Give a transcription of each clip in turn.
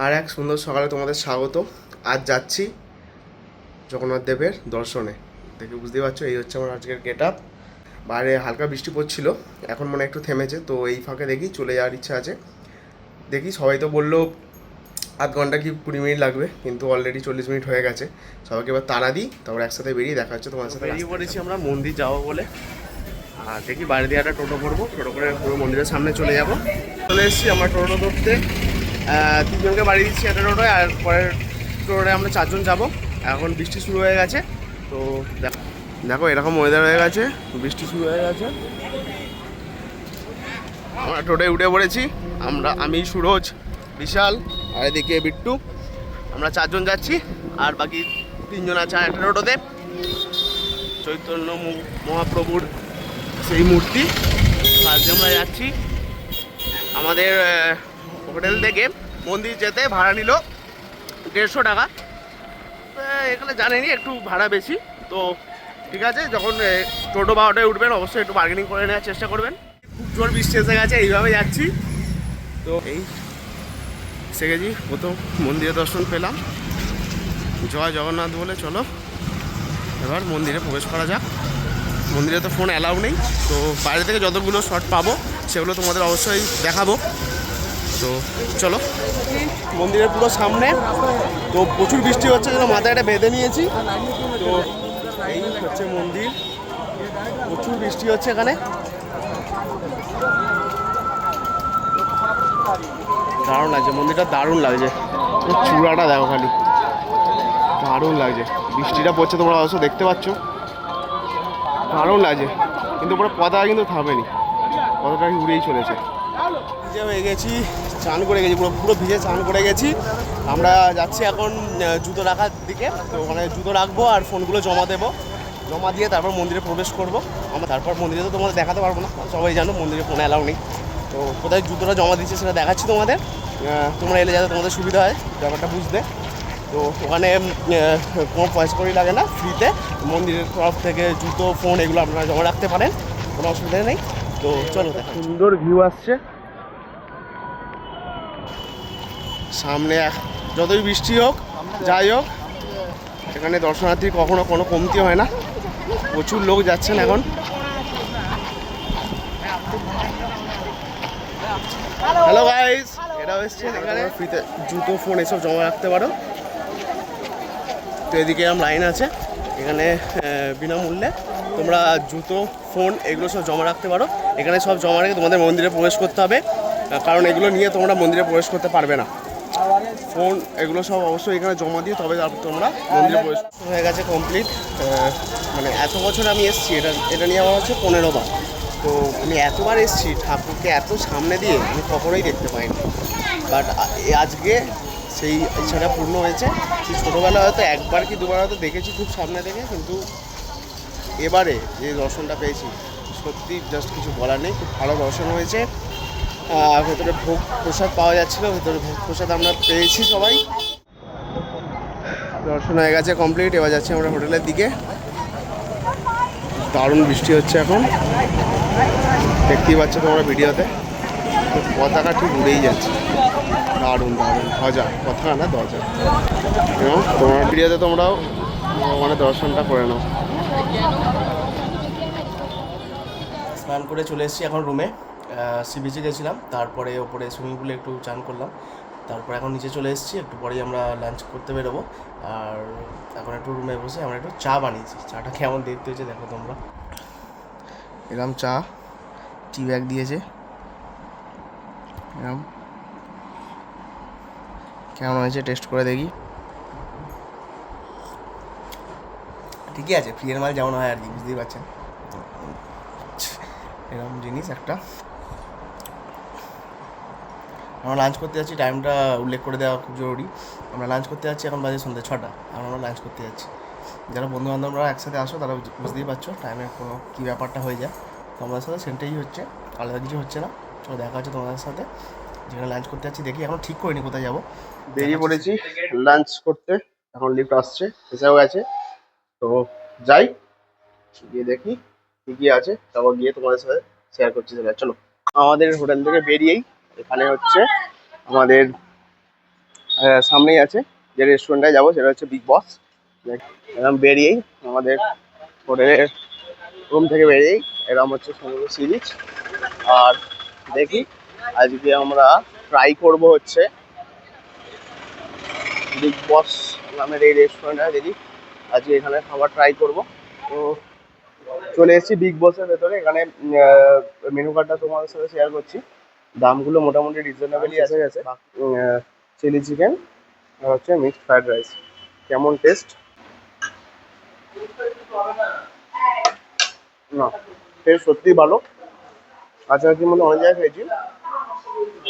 আর এক সুন্দর সকালে তোমাদের স্বাগত। আজ যাচ্ছি জগন্নাথ দেবের দর্শনে। দেখে বুঝতেই পারছো, এই হচ্ছে আমার আজকের গেট আপ। বাইরে হালকা বৃষ্টি পড়ছিল, এখন মনে একটু থেমেছে, তো এই ফাঁকে দেখি চলে যাওয়ার ইচ্ছা আছে। দেখি, সবাই তো বললো আধ ঘন্টা কি 20 মিনিট লাগবে, কিন্তু অলরেডি 40 মিনিট হয়ে গেছে। সবাইকে এবার তাড়া দিই, তারপর একসাথে বেরিয়ে দেখা হচ্ছে তোমার সাথে। বেরিয়ে পড়েছি আমরা মন্দির যাবো বলে। আর দেখি বাইরে দিয়ে একটা টোটো করবো, টোটো করে পুরো মন্দিরের সামনে চলে যাব। চলে এসেছি আমার টোটো ধরতে। তিনজনকে বাড়ি দিচ্ছি একটা টোটোয়, আর পরের টোটোয় আমরা চারজন যাব। এখন বৃষ্টি শুরু হয়ে গেছে, তো দেখো এরকম ওয়েদার হয়ে গেছে, বৃষ্টি শুরু হয়ে গেছে। আমরা টোটোয় উঠে পড়েছি। আমি সুরজ, বিশাল আর এদিকে বিট্টু। আমরা চারজন যাচ্ছি, আর বাকি তিনজন আছে একটা টোটোতে। চৈতন্য মহাপ্রভুর সেই মূর্তি আজকে আমরা যাচ্ছি। আমাদের হোটেল থেকে মন্দির যেতে ভাড়া নিল 150 টাকা। এখানে জানেনি একটু ভাড়া বেশি, তো ঠিক আছে, যখন টোটো বা অটোয় উঠবেন অবশ্যই একটু বার্গেনিং করে নেওয়ার চেষ্টা করবেন। খুব জোর বৃষ্টি এসে গেছে, এইভাবে যাচ্ছি। তো এই এসে গেছি, প্রথম মন্দিরে দর্শন পেলাম। জয় জগন্নাথ বলে চলো এবার মন্দিরে প্রবেশ করা যাক। মন্দিরে তো ফোন অ্যালাউ নেই, তো বাইরে থেকে যতগুলো শট পাবো সেগুলো তোমাদের অবশ্যই দেখাবো। তো চলো, মন্দিরের পুরো সামনে। তো প্রচুর বৃষ্টি হচ্ছে, যেন মাথায় একটা বেঁধে নিয়েছি। তো এই হচ্ছে মন্দির, প্রচুর বৃষ্টি হচ্ছে এখানে। দারুণ লাগছে মন্দিরটা, দারুণ লাগছে। চূড়াটা দেখো খালি, দারুণ লাগছে। বৃষ্টিটা পড়ছে, তোমরা অবশ্য দেখতে পাচ্ছ, দারুণ লাগছে। কিন্তু পুরো পতাকা কিন্তু থামেনি, পতাকা উড়েই চলেছে। ভিজে হয়ে গেছি, চান করে গেছি, পুরো পুরো ভিজে চান করে গেছি। আমরা যাচ্ছি এখন জুতো রাখার দিকে। তো ওখানে জুতো রাখবো আর ফোনগুলো জমা দেবো, জমা দিয়ে তারপর মন্দিরে প্রবেশ করবো। আমরা তারপর মন্দিরে তো তোমাদের দেখাতে পারবো না, সবাই জানো মন্দিরে ফোন অ্যালাউ নেই। তো কোথায় জুতোটা জমা দিচ্ছে সেটা দেখাচ্ছি তোমাদের। তোমরা এলে যাতে তোমাদের সুবিধা হয় ব্যাপারটা বুঝতে। তো ওখানে কোনো পয়সা করি লাগে না, ফ্রিতে মন্দিরের তরফ থেকে জুতো ফোন এগুলো আপনারা জমা রাখতে পারেন, কোনো অসুবিধা নেই। তো চলো, সুন্দর ভিউ আসছে সামনে। যতই বৃষ্টি হোক যাই হোক, এখানে দর্শনার্থী কখনো কোনো কমতি হয় না, প্রচুর লোক যাচ্ছেন এখন। হ্যালো গাইস, এরাও এসছেন এখানে ফ্রিতে জুতো ফোন এসব জমা রাখতে পারো। তো এদিকে এরকম লাইন আছে, এখানে বিনামূল্যে তোমরা জুতো ফোন এগুলো সব জমা রাখতে পারো। এখানে সব জমা রেখে তোমাদের মন্দিরে প্রবেশ করতে হবে, কারণ এগুলো নিয়ে তোমরা মন্দিরে প্রবেশ করতে পারবে না। ফোন এগুলো সব অবশ্যই এখানে জমা দিয়ে তবে তোমরা মন্দিরে প্রবেশ। হয়ে গেছে কমপ্লিট। মানে এত বছর আমি এসেছি, এটা নিয়ে আমার হচ্ছে 15 বার। তো আমি এতবার এসেছি, ঠাকুরকে এত সামনে দিয়ে আমি কখনোই দেখতে পাইনি। বাট আজকে সেই ইচ্ছাটা পূর্ণ হয়েছে। সেই ছোটোবেলায় হয়তো একবার কি দুবার হয়তো দেখেছি খুব সামনে থেকে, কিন্তু এবারে যে দর্শনটা পেয়েছি সত্যি জাস্ট কিছু বলার নেই। খুব ভালো দর্শন হয়েছে। ভেতরে ভোগ প্রসাদ পাওয়া যাচ্ছিলো, ভেতরে ভোগ প্রসাদ আমরা পেয়েছি সবাই। দর্শন হয়ে গেছে কমপ্লিট, এবার যাচ্ছি আমরা হোটেলের দিকে। দারুণ বৃষ্টি হচ্ছে এখন, দেখতেই পাচ্ছ তোমরা ভিডিওতে। পতাকা ঠিক উড়েই যাচ্ছে, দারুণ দারুণ ধ্বজা, পতাকা না ধ্বজা। এবং তোমার ভিডিওতে তোমরাও মানে দর্শনটা করে নাও। স্নান করে চলে এসেছি এখন রুমে। সি বিচে গেছিলাম, তারপরে ওপরে সুইমিং পুলে একটু চান করলাম, তারপর এখন নিচে চলে এসেছি। একটু পরেই আমরা লাঞ্চ করতে বেরোবো। আর এখন একটু রুমে বসে আমরা একটু চা বানিয়েছি। চাটা কেমন দেখতে হয়েছে দেখো তোমরা। এরকম চা, টি ব্যাগ দিয়েছে, এরকম কেমন হয়েছে টেস্ট করে দেখি। ঠিকই আছে, ফ্রিয়ের মাল যেমন হয় আর কি, বুঝতেই পারছেন। এরকম জিনিস একটা। আমরা লাঞ্চ করতে যাচ্ছি, টাইমটা উল্লেখ করে দেওয়া খুব জরুরি। আমরা লাঞ্চ করতে যাচ্ছি, এখন বাজে সন্ধ্যে 6টা, এখন আমরা লাঞ্চ করতে যাচ্ছি। যারা বন্ধুবান্ধবরা একসাথে আসো তারা বুঝতেই পারছো টাইমের কোনো কী ব্যাপারটা হয়ে যায়। তোমাদের সাথে সেটাই হচ্ছে, আলাদা কিছু হচ্ছে না। চলো দেখা হচ্ছে তোমাদের সাথে যেখানে লাঞ্চ করতে যাচ্ছি। দেখি এখন ঠিক করিনি কোথায় যাবো, বেরিয়ে পড়েছি লাঞ্চ করতে। এখন লিফট আসছে, এসেও গেছে। তো যাই, গিয়ে দেখি কী কী আছে, তারপর গিয়ে তোমাদের সাথে শেয়ার করছি সেটা। চলো, আমাদের হোটেল থেকে বেরিয়েই এখানে হচ্ছে আমাদের সামনেই আছে যে রেস্টুরেন্টটায় যাবো সেটা হচ্ছে বিগ বস। এরকম বেরিয়েই আমাদের হোটেলের রুম থেকে বেরিয়েই এরকম হচ্ছে সমুদ্র সি বিচ। আর দেখি আজকে আমরা ট্রাই করব হচ্ছে বিগ বস নামের এই রেস্টুরেন্টে। দেখি আজকে এখানে খাবার ট্রাই করব। তো চলে এসেছি বিগ বসের ভেতরে। এখানে মেনু কার্ডটা তোমাদের সাথে শেয়ার করছি। দামগুলো মোটামুটি রিজনেবলই আছে গেছে। চিলি চিকেন আর হচ্ছে মিক্সড ফ্রাইড রাইস। কেমন টেস্ট? না, টেস্ট সত্যিই ভালো। কাছাকাছি মধ্যে অনেক জায়গায় খেয়েছি,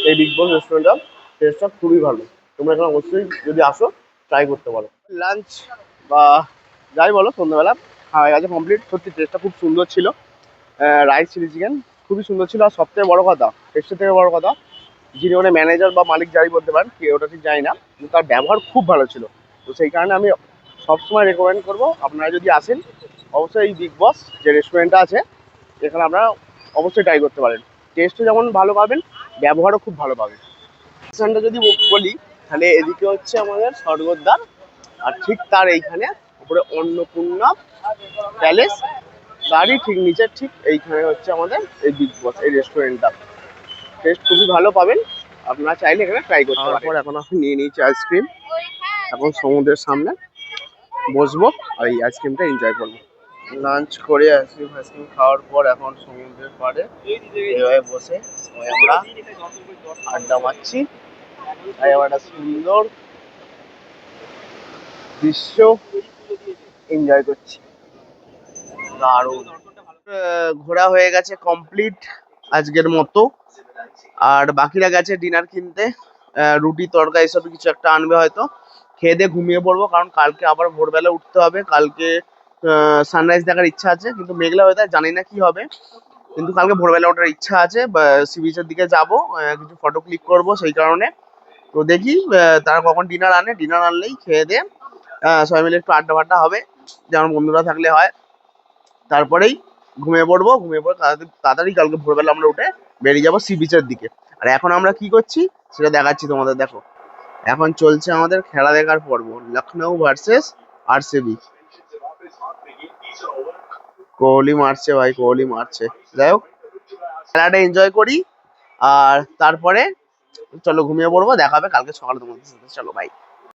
এই বিগ বস রেস্টুরেন্টটা টেস্টটা খুবই ভালো। তোমরা এখানে অবশ্যই যদি আসো ট্রাই করতে পারো। লাঞ্চ বা যাই বলো, সন্ধ্যাবেলা খাওয়া গেছে কমপ্লিট। সত্যি টেস্টটা খুব সুন্দর ছিল। রাইস চিলি চিকেন খুবই সুন্দর ছিল। আর সবথেকে বড় কথা, টেস্টের থেকে বড় কথা, যিনি ওখানে ম্যানেজার বা মালিক যাই বলতে পারেন, কে ওটা ঠিক জানি না, কিন্তু তার ব্যবহার খুব ভালো ছিল। তো সেই কারণে আমি সবসময় রেকমেন্ড করবো আপনারা যদি আসেন অবশ্যই এই বিগ বস যে রেস্টুরেন্টটা আছে এখানে আপনারা অবশ্যই ট্রাই করতে পারেন। টেস্টও যেমন ভালো পাবেন, ব্যবহারও খুব ভালো পাবেন। স্টেশনটা যদি বলি তাহলে এদিকে হচ্ছে আমাদের স্বর্গদ্বার, আর ঠিক তার এইখানে উপরে অন্নপূর্ণা প্যালেস, তারই ঠিক নিচে ঠিক এইখানে হচ্ছে আমাদের এই বিগ বস এই রেস্টুরেন্টটা। টেস্ট খুবই ভালো পাবেন, আপনারা চাইলে এখানে ট্রাই করতে পারেন। তারপর এখন আমি নিয়ে নিয়েছি আইসক্রিম। এখন সমুদ্রের সামনে বসবো আর এই আইসক্রিমটা এনজয় করবো। লাঞ্চ করে আইসক্রিম খাওয়ার পর এখন সমুদ্রের পাড়ে এভাবে বসে আমরা আড্ডা মারছি। আর এবার একটা সুন্দর দৃশ্য এনজয় করছি। দারুণ। ঘোরা হয়ে গেছে কমপ্লিট আজকের মতো। আর বাকিরা গেছে ডিনার কিনতে, রুটি তড়কা এসব কিছু একটা আনবে হয়তো। খেয়ে দিয়ে ঘুমিয়ে পড়বো, কারণ কালকে আবার ভোরবেলা উঠতে হবে। কালকে সানরাইজ দেখার ইচ্ছা আছে, কিন্তু মেঘলা ওয়েদার, জানি না কি হবে। কিন্তু কালকে ভোরবেলা ওঠার ইচ্ছা আছে। সি বিচের দিকে যাবো, কিছু ফটো ক্লিক করবো সেই কারণে। তো দেখি তারা কখন ডিনার আনে। ডিনার আনলেই খেয়ে দিয়ে সবাই মিলে একটু আড্ডা ফাড্ডা হবে, যেমন বন্ধুরা থাকলে হয়। তারপরেই ঘুমিয়ে পড়বো। ঘুমিয়ে পড়ে তাড়াতাড়ি কালকে ভোরবেলা আমরা উঠে বেরিয়ে যাবো সি বিচের দিকে। আর এখন আমরা কি করছি সেটা দেখাচ্ছি তোমাদের, দেখো। এখন চলছে আমাদের খেলা দেখার পর্ব, লখনৌ ভার্সেস আরসিবি। কোহলি মারছে ভাই, কোহলি মারছে। যাই হোক, খেলাটা এনজয় করি আর তারপরে চলো ঘুমিয়ে পড়বো। দেখা হবে কালকে সকালে তোমাদের সাথে। চলো, বাই।